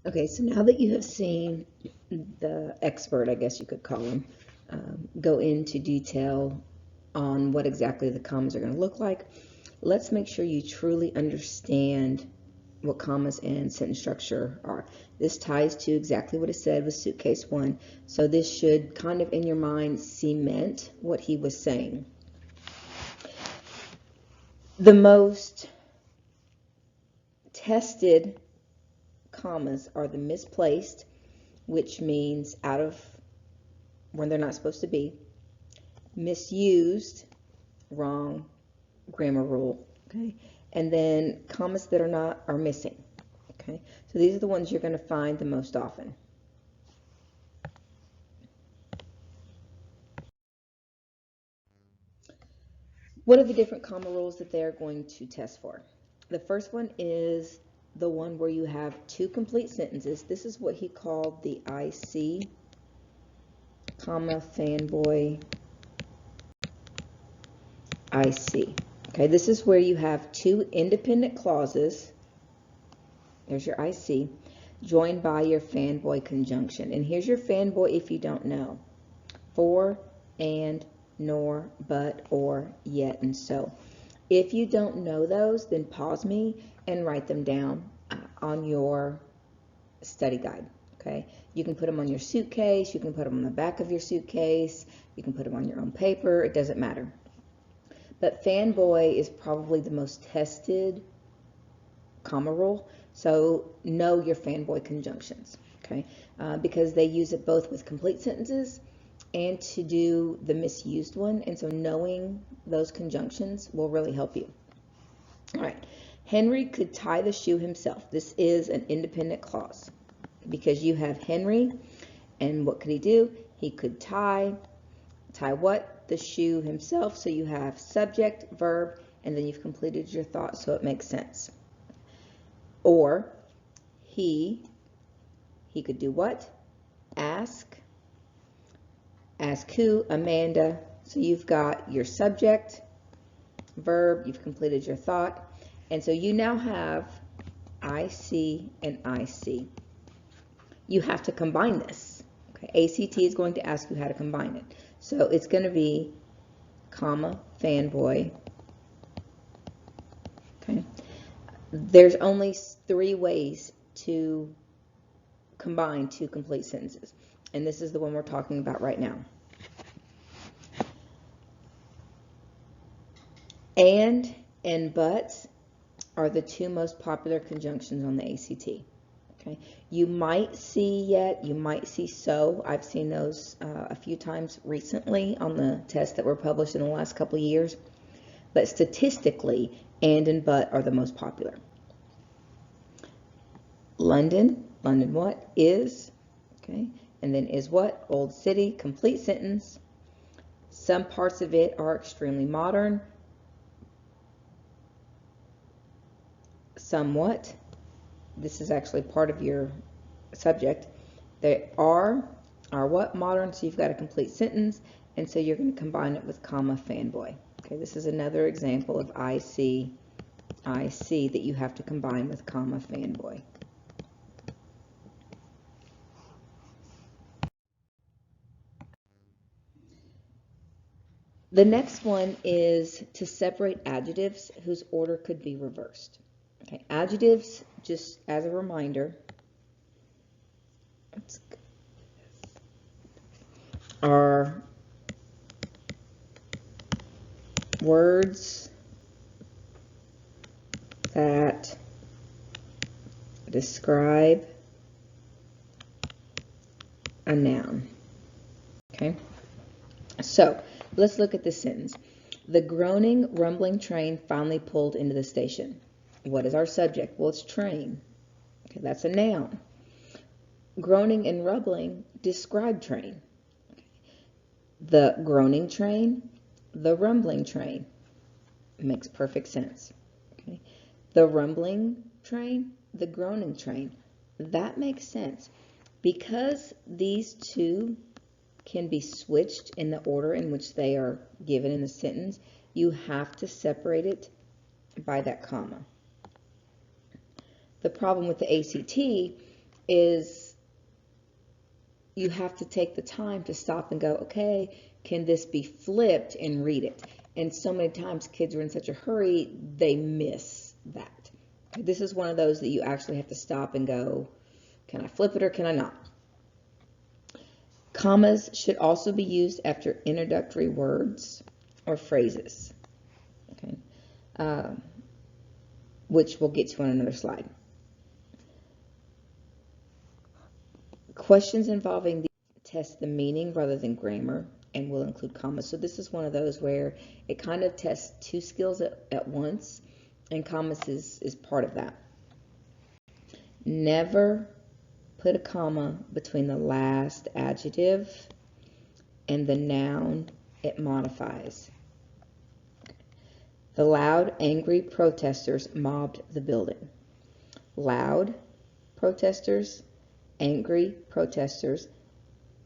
Okay, so now that you have seen the expert, I guess you could call him, go into detail on what exactly the commas are going to look like, let's make sure you truly understand what commas and sentence structure are. This ties to exactly what it said with Suitcase 1, so this should kind of in your mind cement what he was saying. The most tested commas are the misplaced, which means out of when they're not supposed to be, misused, wrong grammar rule, okay? And then commas that are missing, okay? So these are the ones you're going to find the most often. What are the different comma rules that they're going to test for? The first one is the one where you have two complete sentences. This is what he called the IC, comma, fanboy, IC. Okay, this is where you have two independent clauses. There's your IC, joined by your fanboy conjunction. And here's your fanboy if you don't know. For, and, nor, but, or, yet, and so. If you don't know those, then pause me and write them down on your study guide. Okay, you can put them on your suitcase, you can put them on the back of your suitcase, you can put them on your own paper, it doesn't matter. But fanboy is probably the most tested comma rule, so know your fanboy conjunctions, okay? Because they use it both with complete sentences and to do the misused one, and so knowing those conjunctions will really help you. All right, Henry could tie the shoe himself. This is an independent clause because you have Henry, and what could he do? He could tie what? The shoe himself. So you have subject, verb, and then you've completed your thought so it makes sense. Or he could do what? Ask who? Amanda. So you've got your subject, verb, you've completed your thought, and so you now have I see and I see. You have to combine this. Okay, ACT is going to ask you how to combine it. So it's going to be comma, fanboy. Okay. There's only 3 ways to combine 2 complete sentences, and this is the one we're talking about right now. And but are the 2 most popular conjunctions on the ACT. Okay, you might see yet, you might see so. I've seen those a few times recently on the tests that were published in the last couple of years. But statistically, and but are the most popular. London what? Is, okay, and then is what? Old city, complete sentence. Some parts of it are extremely modern. Somewhat. This is actually part of your subject. They are what? Modern, so you've got a complete sentence, and so you're going to combine it with comma, fanboy. Okay, this is another example of I see that you have to combine with comma, fanboy. The next one is to separate adjectives whose order could be reversed. Okay, adjectives, just as a reminder, are words that describe a noun. Okay, so let's look at this sentence. The groaning, rumbling train finally pulled into the station. What is our subject? Well, it's train. Okay, that's a noun. Groaning and rumbling describe train. Okay. The groaning train, the rumbling train. It makes perfect sense. Okay. The rumbling train, the groaning train. That makes sense. Because these 2 can be switched in the order in which they are given in the sentence, you have to separate it by that comma. The problem with the ACT is you have to take the time to stop and go, okay, can this be flipped and read it? And so many times kids are in such a hurry, they miss that. This is one of those that you actually have to stop and go, can I flip it or can I not? Commas should also be used after introductory words or phrases, okay, which we'll get to on another slide. Questions involving the test the meaning rather than grammar and will include commas. So this is one of those where it kind of tests two skills at once, and commas is part of that. Never put a comma between the last adjective and the noun it modifies. The loud, angry protesters mobbed the building. Loud protesters, angry protesters.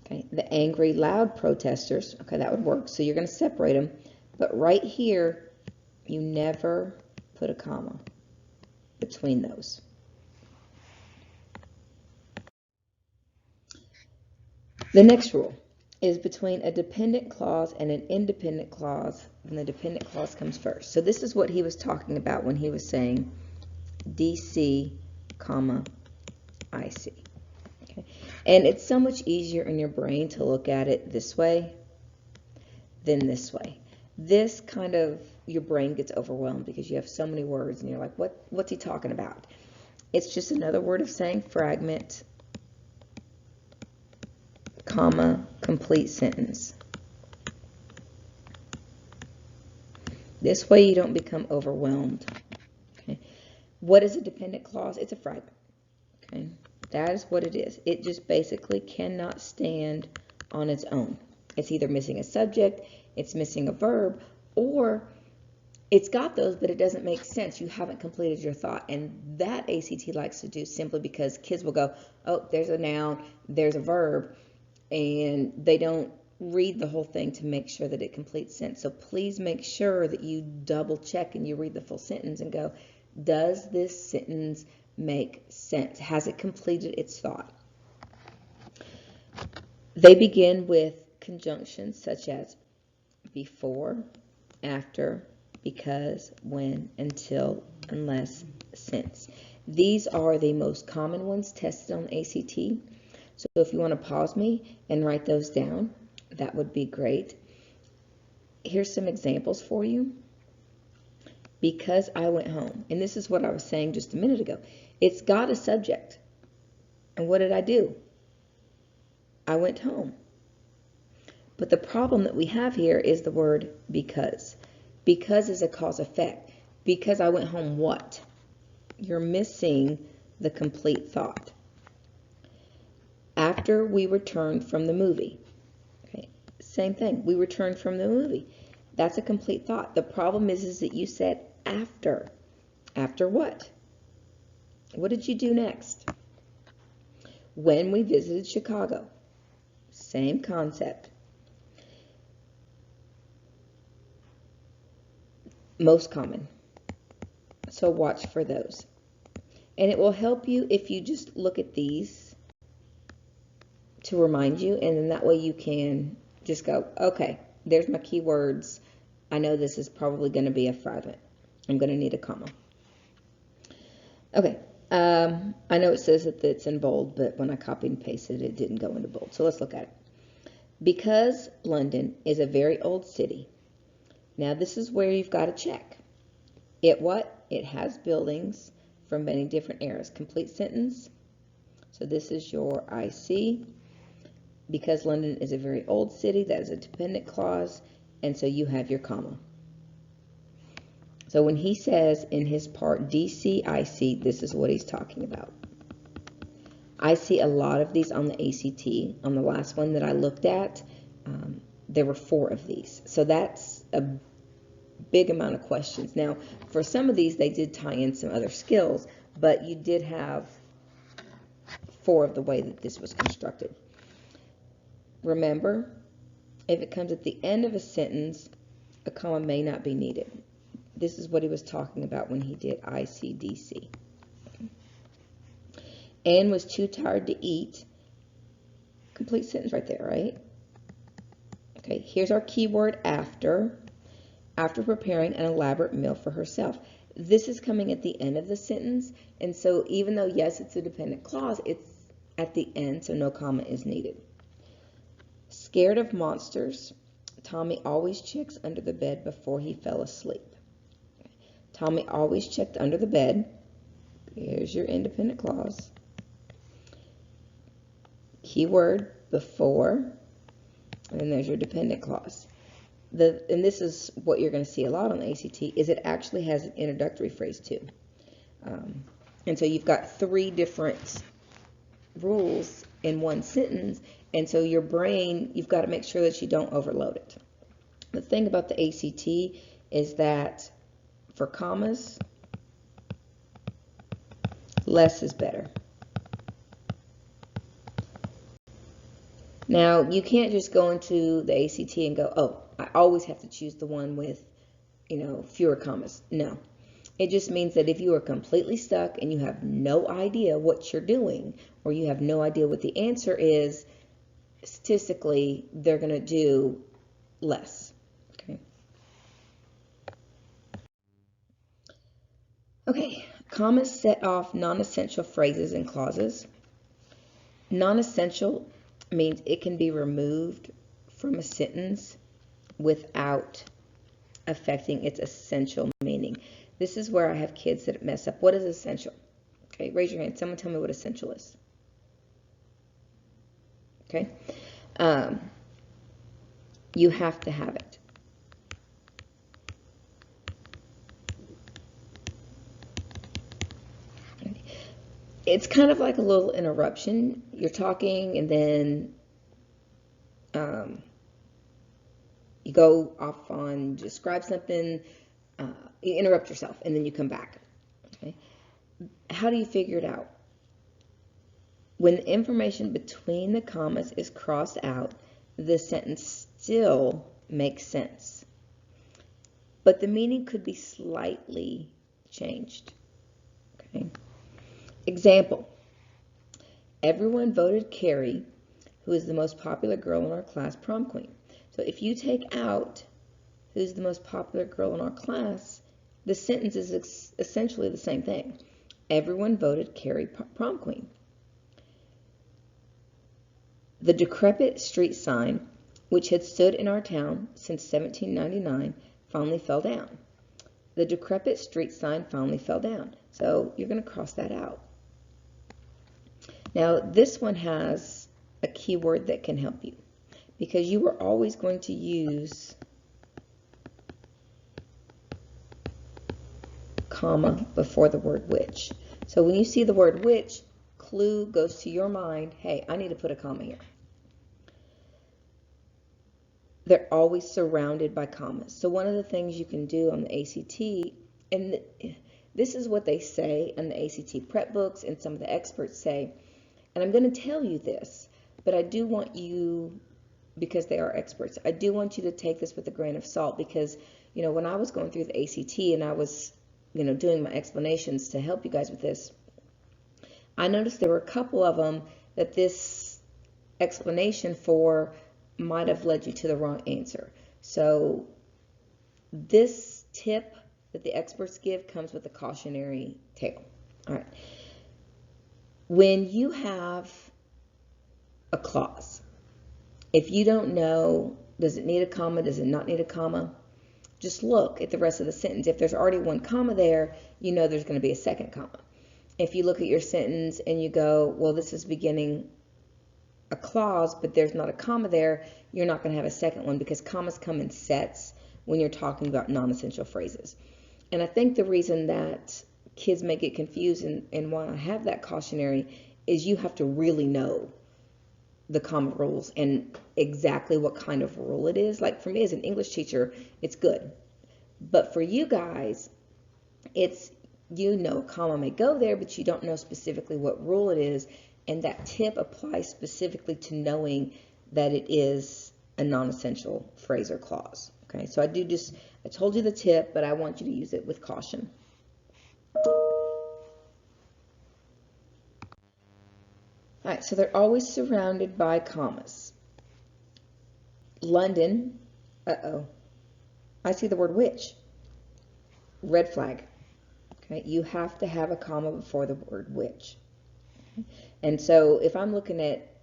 Okay, the angry, loud protesters. Okay, that would work. So you're going to separate them. But right here, you never put a comma between those. The next rule is between a dependent clause and an independent clause, and the dependent clause comes first. So this is what he was talking about when he was saying DC, comma, IC. Okay. And it's so much easier in your brain to look at it this way than this way. This kind of, your brain gets overwhelmed because you have so many words and you're like, what's he talking about? It's just another word of saying fragment, comma, complete sentence. This way you don't become overwhelmed. Okay. What is a dependent clause? It's a fragment. Okay. That is what it is. It just basically cannot stand on its own. It's either missing a subject, it's missing a verb, or it's got those, but it doesn't make sense. You haven't completed your thought. And that ACT likes to do simply because kids will go, oh, there's a noun, there's a verb, and they don't read the whole thing to make sure that it completes sense. So please make sure that you double check and you read the full sentence and go, does this sentence make sense? Has it completed its thought? They begin with conjunctions such as before, after, because, when, until, unless, since. These are the most common ones tested on the ACT. So if you want to pause me and write those down, that would be great. Here's some examples for you. Because I went home. And this is what I was saying just a minute ago. It's got a subject. And what did I do? I went home. But the problem that we have here is the word because. Because is a cause effect. Because I went home what? You're missing the complete thought. After we returned from the movie. Okay, same thing. We returned from the movie. That's a complete thought. The problem is that you said after. After what? What did you do next? When we visited Chicago. Same concept. Most common. So watch for those. And it will help you if you just look at these to remind you, and then that way you can just go, okay, there's my keywords. I know this is probably going to be a fragment. I'm going to need a comma. Okay, I know it says that it's in bold, but when I copied and pasted it, it didn't go into bold. So let's look at it. Because London is a very old city. Now this is where you've got to check. It what? It has buildings from many different eras. Complete sentence. So this is your IC. Because London is a very old city, that is a dependent clause, and so you have your comma. So when he says in his part DC, IC, this is what he's talking about. I see a lot of these on the ACT. On the last one that I looked at, there were 4 of these. So that's a big amount of questions. Now, for some of these, they did tie in some other skills, but you did have 4 of the way that this was constructed. Remember, if it comes at the end of a sentence, a comma may not be needed. This is what he was talking about when he did ICDC. Anne was too tired to eat. Complete sentence right there, right? Okay, here's our keyword after preparing an elaborate meal for herself. This is coming at the end of the sentence, and so even though, yes, it's a dependent clause, it's at the end, so no comma is needed. Scared of monsters, Tommy always checks under the bed before he fell asleep. Tommy always checked under the bed. Here's your independent clause. Keyword before, and then there's your dependent clause. And this is what you're going to see a lot on the ACT, is it actually has an introductory phrase too. And so you've got 3 different rules in one sentence, and so your brain, you've got to make sure that you don't overload it. The thing about the ACT is that for commas, less is better. Now, you can't just go into the ACT and go, oh, I always have to choose the one with, fewer commas. No. It just means that if you are completely stuck and you have no idea what you're doing, or you have no idea what the answer is, statistically, they're going to do less. Okay. Okay, commas set off non-essential phrases and clauses. Non-essential means it can be removed from a sentence without affecting its essential meaning. This is where I have kids that mess up. What is essential? Okay, raise your hand. Someone tell me what essential is. Okay. You have to have it. Okay. It's kind of like a little interruption. You're talking and then you go off on, describe something, you interrupt yourself, and then you come back. Okay. How do you figure it out? When the information between the commas is crossed out, the sentence still makes sense, but the meaning could be slightly changed. Okay. Example: everyone voted Carrie, who is the most popular girl in our class, prom queen. So if you take out who's the most popular girl in our class, the sentence is essentially the same thing. Everyone voted Carrie prom queen. The decrepit street sign, which had stood in our town since 1799, finally fell down. The decrepit street sign finally fell down. So you're going to cross that out. Now, this one has a keyword that can help you, because you are always going to use comma before the word which. So when you see the word which, clue goes to your mind, hey, I need to put a comma here. They're always surrounded by commas. So one of the things you can do on the ACT, and this is what they say in the ACT prep books and some of the experts say, and I'm going to tell you this, but I do want you, because they are experts, I do want you to take this with a grain of salt, because, when I was going through the ACT and I was, doing my explanations to help you guys with this, I noticed there were a couple of them that this explanation for might have led you to the wrong answer. So this tip that the experts give comes with a cautionary tale. All right. When you have a clause, if you don't know, does it need a comma, does it not need a comma, just look at the rest of the sentence. If there's already one comma there, you know there's going to be a second comma. If you look at your sentence and you go, well, this is beginning a clause, but there's not a comma there, you're not going to have a second one, because commas come in sets when you're talking about non-essential phrases. And I think the reason that kids may get confused and why I have that cautionary is you have to really know the comma rules and exactly what kind of rule it is. Like for me as an English teacher, it's good. But for you guys, it's, comma may go there, but you don't know specifically what rule it is. And that tip applies specifically to knowing that it is a non-essential phrase or clause. Okay, so I told you the tip, but I want you to use it with caution. All right, so they're always surrounded by commas. London, I see the word which. Red flag. Okay, you have to have a comma before the word which. Okay? And so if I'm looking at,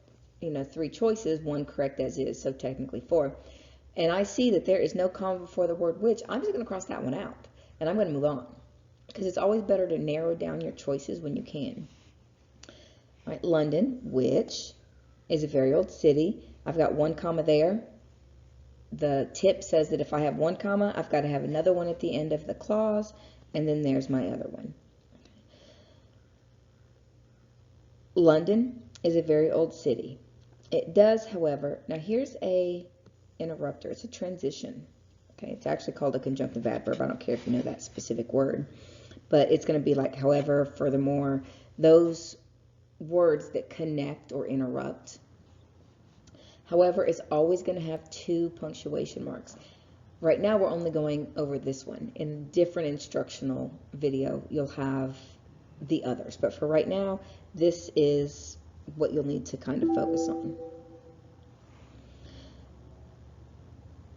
3 choices, 1 correct as is, so technically 4, and I see that there is no comma before the word which, I'm just going to cross that one out, and I'm going to move on, because it's always better to narrow down your choices when you can. All right, London, which is a very old city. I've got 1 comma there. The tip says that if I have 1 comma, I've got to have another one at the end of the clause, and then there's my other one. London is a very old city. It does, however, now here's a interrupter. It's a transition. Okay, it's actually called a conjunctive adverb. I don't care if you know that specific word, but it's going to be like however, furthermore, those words that connect or interrupt. However, it's always going to have 2 punctuation marks. Right now, we're only going over this one. In different instructional video, you'll have the others. But for right now, this is what you'll need to kind of focus on.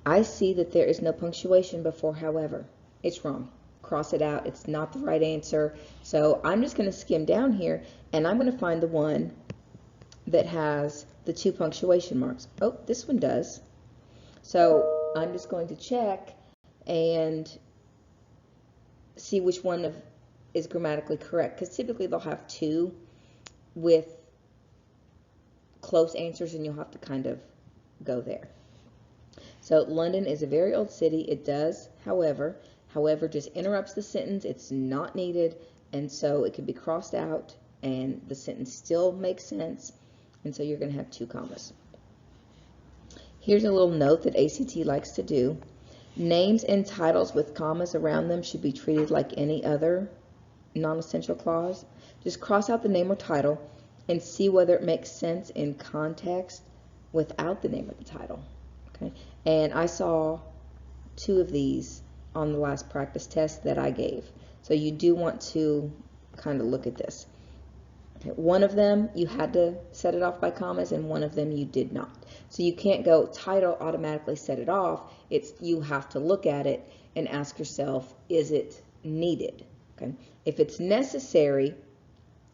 I see that there is no punctuation before however. It's wrong. Cross it out. It's not the right answer. So I'm just going to skim down here, and I'm going to find the one that has the 2 punctuation marks. Oh, this one does. So I'm just going to check and see which one is grammatically correct, because typically they'll have 2 with close answers, and you'll have to kind of go there. So London is a very old city. It does, however just interrupts the sentence. It's not needed, and so it can be crossed out, and the sentence still makes sense, and so you're going to have 2 commas. Here's a little note that ACT likes to do. Names and titles with commas around them should be treated like any other non-essential clause. Just cross out the name or title and see whether it makes sense in context without the name of the title. Okay, and I saw 2 of these on the last practice test that I gave. So you do want to kind of look at this. Okay, one of them you had to set it off by commas, and one of them you did not. So you can't go title automatically set it off. You have to look at it and ask yourself, is it needed? Okay, if it's necessary,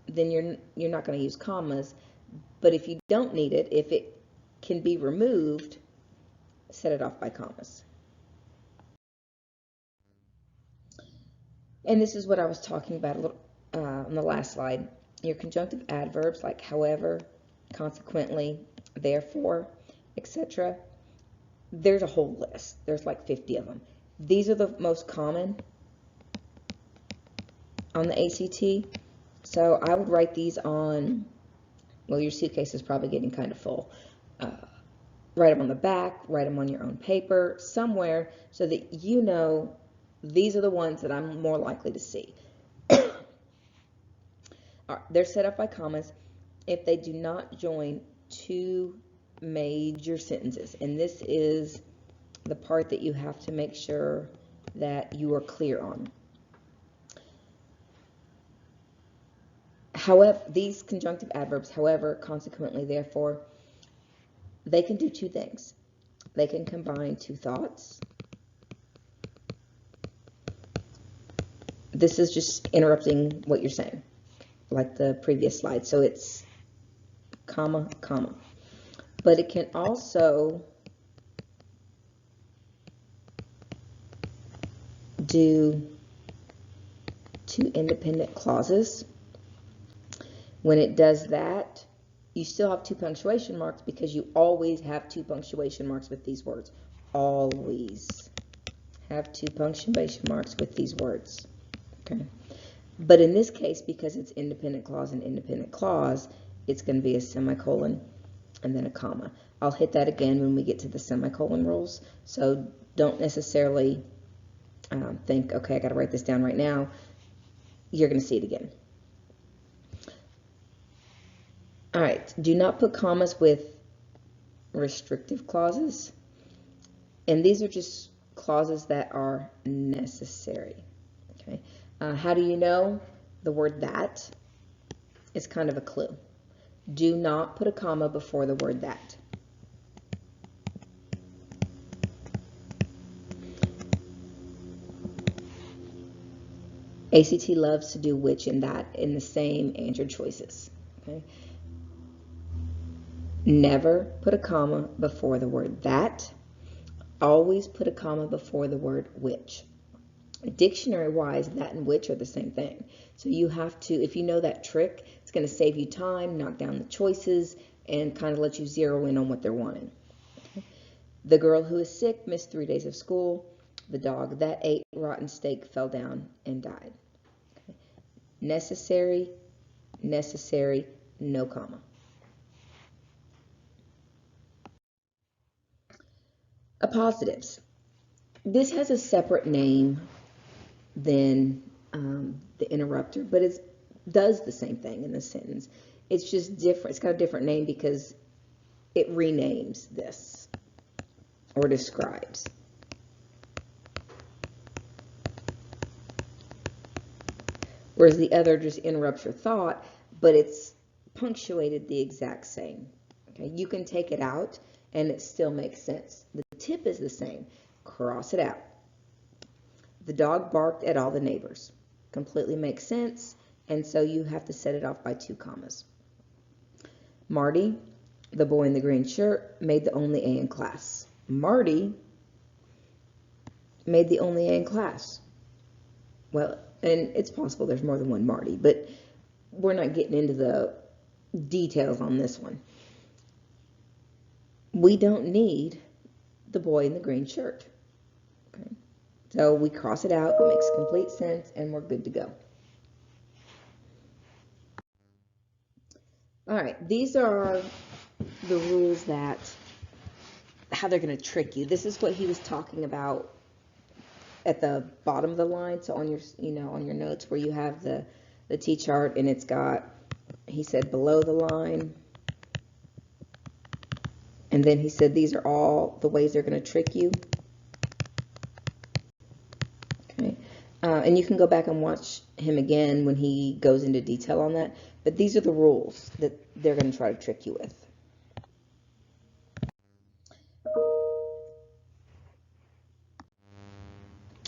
then you're not going to use commas. But if you don't need it, if it can be removed, set it off by commas. And this is what I was talking about a little on the last slide. Your conjunctive adverbs like however, consequently, therefore, etc. There's a whole list. There's like 50 of them. These are the most common on the ACT. So I would write these on, well, your suitcase is probably getting kind of full. Write them on the back, write them on your own paper, somewhere, so that you know these are the ones that I'm more likely to see. They're set up by commas if they do not join 2 major sentences. And this is the part that you have to make sure that you are clear on. However, these conjunctive adverbs, however, consequently, therefore, they can do 2 things. They can combine 2 thoughts. This is just interrupting what you're saying, like the previous slide. So it's comma, comma. But it can also do 2 independent clauses. When it does that, you still have 2 punctuation marks, because you always have 2 punctuation marks with these words. Always have 2 punctuation marks with these words. Okay. But in this case, because it's independent clause and independent clause, it's going to be a semicolon and then a comma. I'll hit that again when we get to the semicolon rules. So don't necessarily think, okay, I got to write this down right now. You're going to see it again. All right, do not put commas with restrictive clauses. And these are just clauses that are necessary. Okay. How do you know? The word that is kind of a clue. Do not put a comma before the word that. ACT loves to do which and that in the same answer choices. Okay. Never put a comma before the word that. Always put a comma before the word which. Dictionary-wise, that and which are the same thing. So you have to, if you know that trick, it's going to save you time, knock down the choices, and kind of let you zero in on what they're wanting. Okay. The girl who is sick missed 3 days of school. The dog that ate rotten steak fell down and died. Okay. Necessary, necessary, no comma. Appositives. This has a separate name than the interrupter, but it does the same thing in the sentence. It's just different. It's got a different name because it renames this or describes. Whereas the other just interrupts your thought, but it's punctuated the exact same. Okay, you can take it out and it still makes sense. The tip is the same. Cross it out. The dog barked at all the neighbors. Completely makes sense, and so you have to set it off by 2 commas. Marty, the boy in the green shirt, made the only A in class. Marty made the only A in class. Well, and it's possible there's more than one Marty, but we're not getting into the details on this one. We don't need the boy in the green shirt. Okay. So we cross it out, it makes complete sense, and we're good to go. All right, these are the rules that, how they're going to trick you. This is what he was talking about at the bottom of the line. So on your, on your notes where you have the T-chart, and it's got, he said below the line. And then he said these are all the ways they're going to trick you. Okay. And you can go back and watch him again when he goes into detail on that. But these are the rules that they're going to try to trick you with.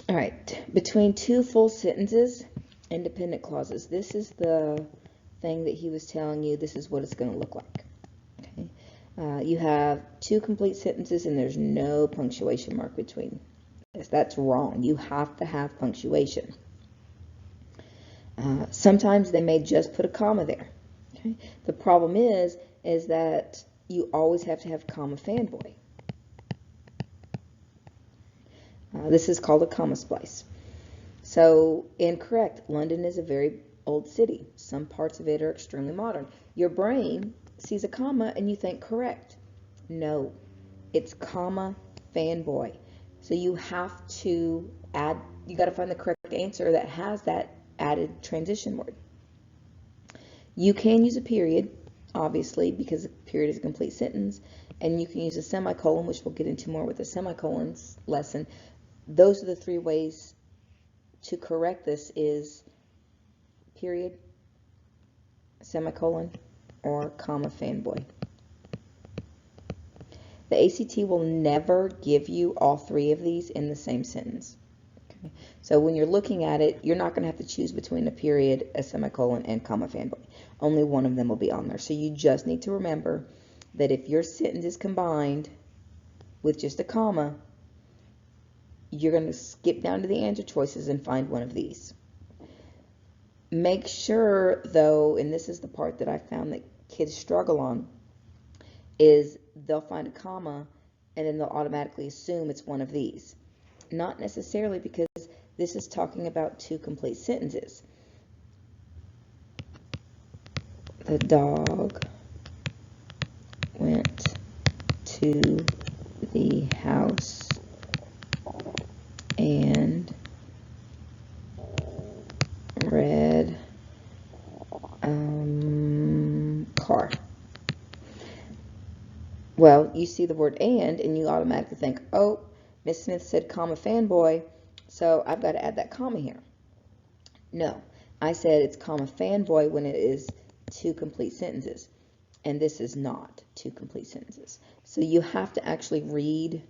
All right. Between 2 full sentences, independent clauses. This is the thing that he was telling you. This is what it's going to look like. Okay. You have 2 complete sentences and there's no punctuation mark between. That's wrong. You have to have punctuation. Sometimes they may just put a comma there. Okay? The problem is that you always have to have comma fanboy. This is called a comma splice. So incorrect. London is a very old city. Some parts of it are extremely modern. Your brain sees a comma and you think correct. No, it's comma fanboy. So you have to add, you got to find the correct answer that has that added transition word. You can use a period, obviously, because a period is a complete sentence, and you can use a semicolon, which we'll get into more with the semicolons lesson. Those are the 3 ways to correct this: is period, semicolon, or comma fanboy. The ACT will never give you all 3 of these in the same sentence. Okay. So when you're looking at it, you're not going to have to choose between a period, a semicolon, and comma fanboy. Only one of them will be on there. So you just need to remember that if your sentence is combined with just a comma, you're going to skip down to the answer choices and find one of these. Make sure, though, and this is the part that I found that kids struggle on, is they'll find a comma and then they'll automatically assume it's one of these. Not necessarily, because this is talking about 2 complete sentences. The dog went to the house and read car. Well, you see the word and you automatically think, oh, Miss Smith said comma fanboy, so I've got to add that comma here. No, I said it's comma fanboy when it is 2 complete sentences. and this is not two complete sentences. So you have to actually read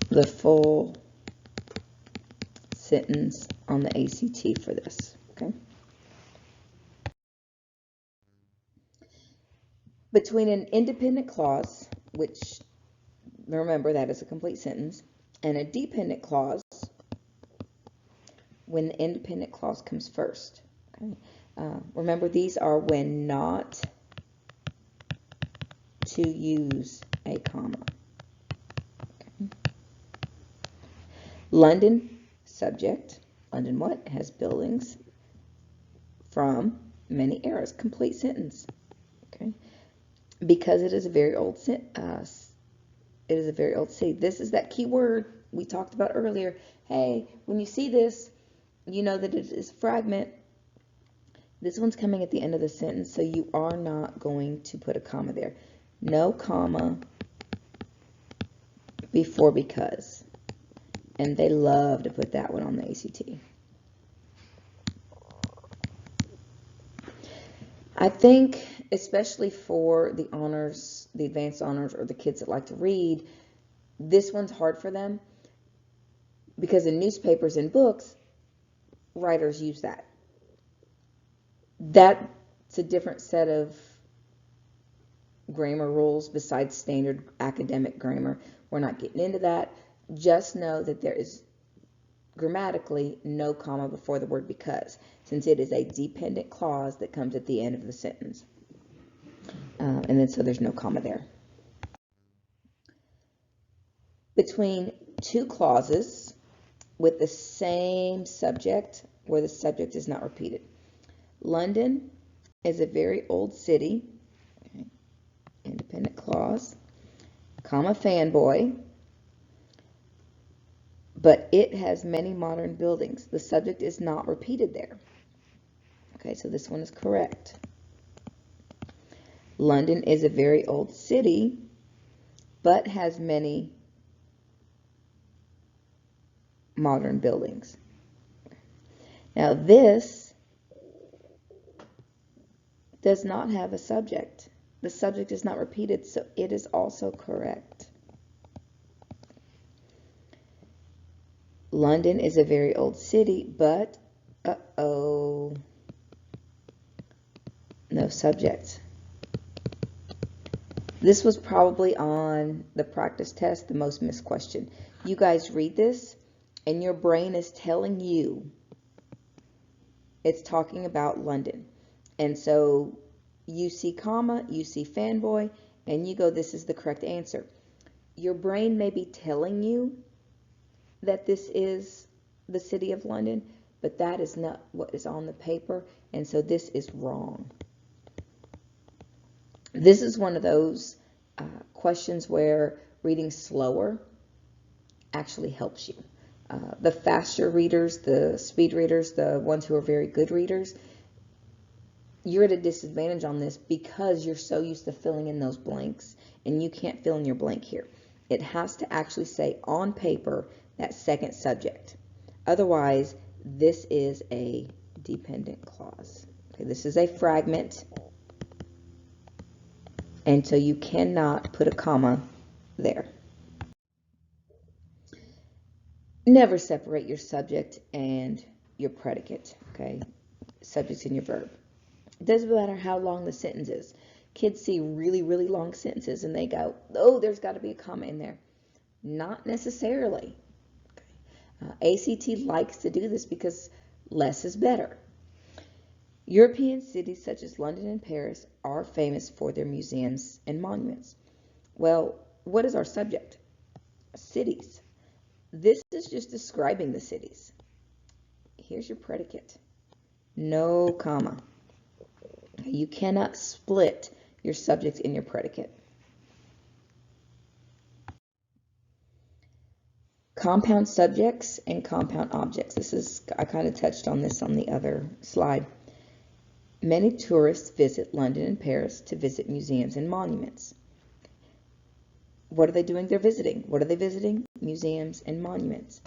the full sentence on the ACT for this, okay? Between an independent clause, which, remember, that is a complete sentence, and a dependent clause, when the independent clause comes first, okay? Remember, these are when not to use a comma. Okay. London, subject. London what? Has buildings from many eras. Complete sentence. Okay. Because it is a very old city. This is that key word we talked about earlier. Hey, when you see this, you know that it is fragment. This one's coming at the end of the sentence, so you are not going to put a comma there. No comma before because. And they love to put that one on the ACT. I think, especially for the honors, the advanced honors, or the kids that like to read, this one's hard for them because in newspapers and books, writers use that. That's a different set of grammar rules besides standard academic grammar. We're not getting into that. Just know that there is grammatically no comma before the word because, since it is a dependent clause that comes at the end of the sentence. And then so there's no comma there. Between two clauses with the same subject where the subject is not repeated. London is a very old city. Okay. Independent clause, comma, fanboy, but it has many modern buildings. The subject is not repeated there. Okay, so this one is correct. London is a very old city, but has many modern buildings. Now this does not have a subject. The subject is not repeated, so it is also correct. London is a very old city, but, no subject. This was probably on the practice test, the most missed question. You guys read this, and your brain is telling you it's talking about London. And so you see comma, you see fanboy, and you go, this is the correct answer. Your brain may be telling you that this is the city of London, but that is not what is on the paper, and so this is wrong. This is one of those questions where reading slower actually helps you. The faster readers, the speed readers, the ones who are very good readers, you're at a disadvantage on this because you're so used to filling in those blanks, and you can't fill in your blank here. It has to actually say on paper that second subject. Otherwise, this is a dependent clause. Okay, this is a fragment, and so you cannot put a comma there. Never separate your subject and your predicate, okay? Subject and your verb. It doesn't matter how long the sentence is. Kids see really, really long sentences and they go, oh, there's got to be a comma in there. Not necessarily. Okay. ACT likes to do this because less is better. European cities such as London and Paris are famous for their museums and monuments. Well, what is our subject? Cities. This is just describing the cities. Here's your predicate. No comma. You cannot split your subject and your predicate. Compound subjects and compound objects. I kind of touched on this on the other slide. Many tourists visit London and Paris to visit museums and monuments. What are they doing? They're visiting. What are they visiting? Museums and monuments.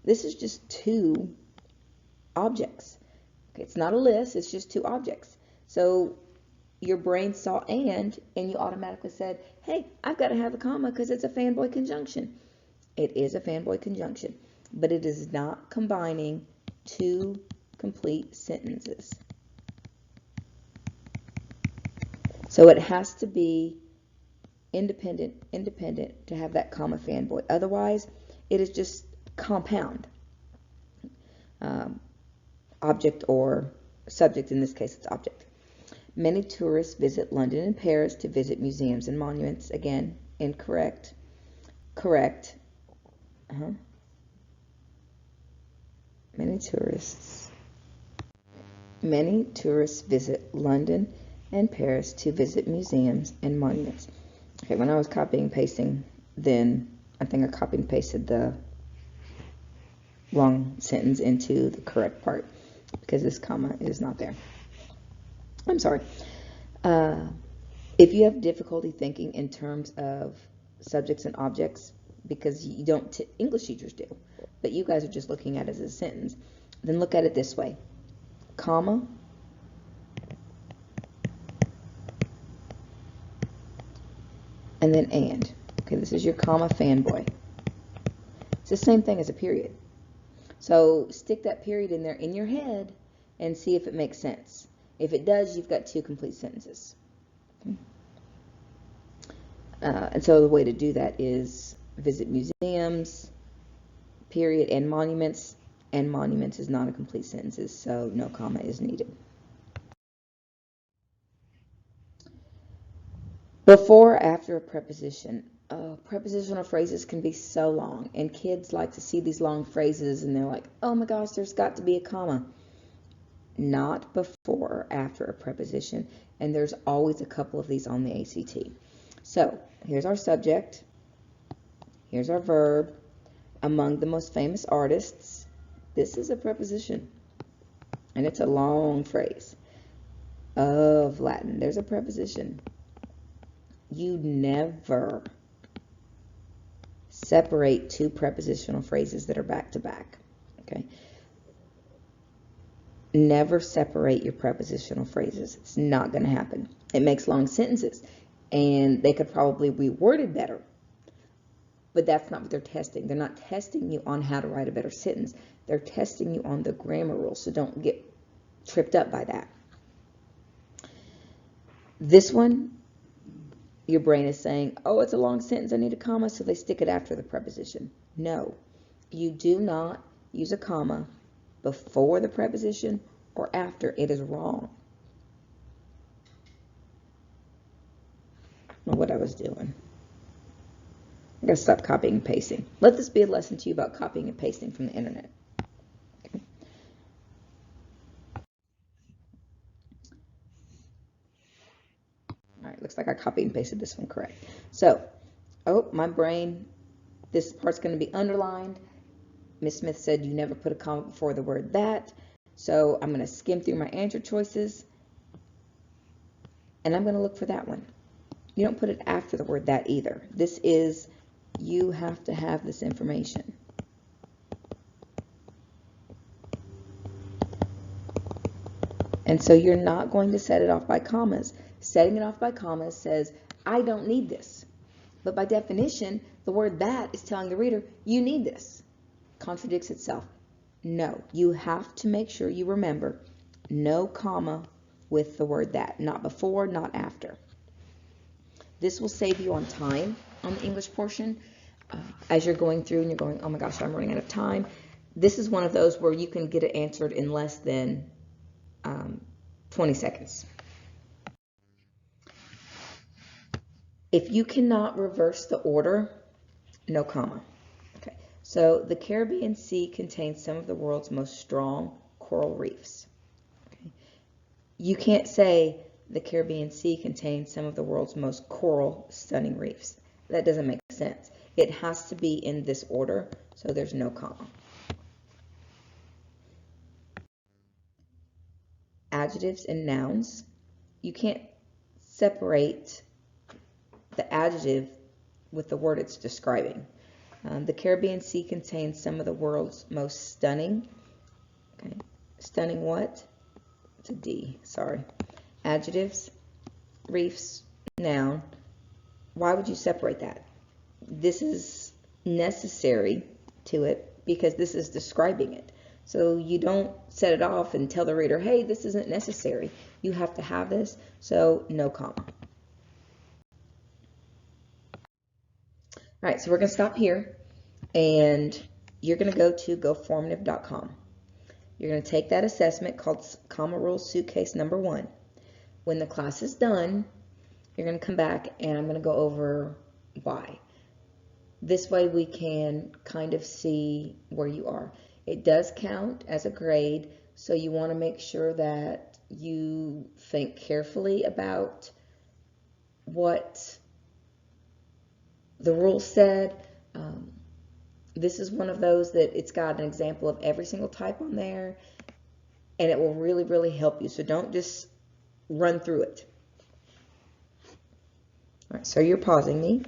This is just two objects. Okay, it's not a list, it's just two objects. So your brain saw and you automatically said, hey, I've got to have a comma because it's a fanboy conjunction. It is a fanboy conjunction, but it is not combining two complete sentences. So it has to be independent to have that comma fanboy. Otherwise, it is just compound. Object or subject, in this case it's object. Many tourists visit London and Paris to visit museums and monuments. Again, incorrect. Correct. Many tourists visit London and Paris to visit museums and monuments. Okay, when I was copying and pasting, then I think I copied and pasted the wrong sentence into the correct part because this comma is not there. I'm sorry. If you have difficulty thinking in terms of subjects and objects, because you don't, English teachers do, but you guys are just looking at it as a sentence, then look at it this way. Comma, and then and. Okay, this is your comma fanboy. It's the same thing as a period. So stick that period in there in your head and see if it makes sense. If it does, you've got two complete sentences. Okay. And so the way to do that is visit museums, period, and monuments. And monuments is not a complete sentence, so no comma is needed. Before or after a preposition. Prepositional phrases can be so long, and kids like to see these long phrases, and they're like, oh my gosh, there's got to be a comma. Not before or after a preposition, and there's always a couple of these on the ACT. So here's our subject, here's our verb. Among the most famous artists, this is a preposition, and it's a long phrase. Of Latin, there's a preposition. You never separate two prepositional phrases that are back to back. Okay? Never separate your prepositional phrases. It's not going to happen. It makes long sentences, and they could probably be worded better, but that's not what they're testing. They're not testing you on how to write a better sentence. They're testing you on the grammar rules, so don't get tripped up by that. This one, your brain is saying, oh, it's a long sentence, I need a comma, so they stick it after the preposition. No, you do not use a comma before the preposition or after. It is wrong. I don't know what I was doing. I gotta stop copying and pasting. Let this be a lesson to you about copying and pasting from the internet. Okay. All right, looks like I copied and pasted this one correct. So, oh, my brain, this part's going to be underlined. Miss Smith said you never put a comma before the word that. So I'm going to skim through my answer choices, and I'm going to look for that one. You don't put it after the word that either. This is, you have to have this information. And so you're not going to set it off by commas. Setting it off by commas says, I don't need this. But by definition, the word that is telling the reader, you need this. Contradicts itself. No, you have to make sure you remember no comma with the word that. Not before, not after. This will save you on time on the English portion. As you're going through and you're going, oh my gosh, I'm running out of time. This is one of those where you can get it answered in less than 20 seconds. If you cannot reverse the order, no comma. Okay. So the Caribbean Sea contains some of the world's most strong coral reefs. Okay. You can't say the Caribbean Sea contains some of the world's most coral stunning reefs. That doesn't make sense. It has to be in this order, so there's no comma. Adjectives and nouns. You can't separate the adjective with the word it's describing. The Caribbean Sea contains some of the world's most stunning. Okay. Stunning what? it's a D, sorry. Adjectives, reefs, noun. Why would you separate that? This is necessary to it because this is describing it. So you don't set it off and tell the reader, hey, this isn't necessary. You have to have this, so no comma. All right, so we're going to stop here, and you're going to go to goformative.com. You're going to take that assessment called Comma Rules Suitcase number 1. When the class is done, you're going to come back, and I'm going to go over why. This way we can kind of see where you are. It does count as a grade, so you want to make sure that you think carefully about what the rule said. This is one of those that it's got an example of every single type on there, and it will really, really help you. So don't just run through it. All right, so you're pausing me.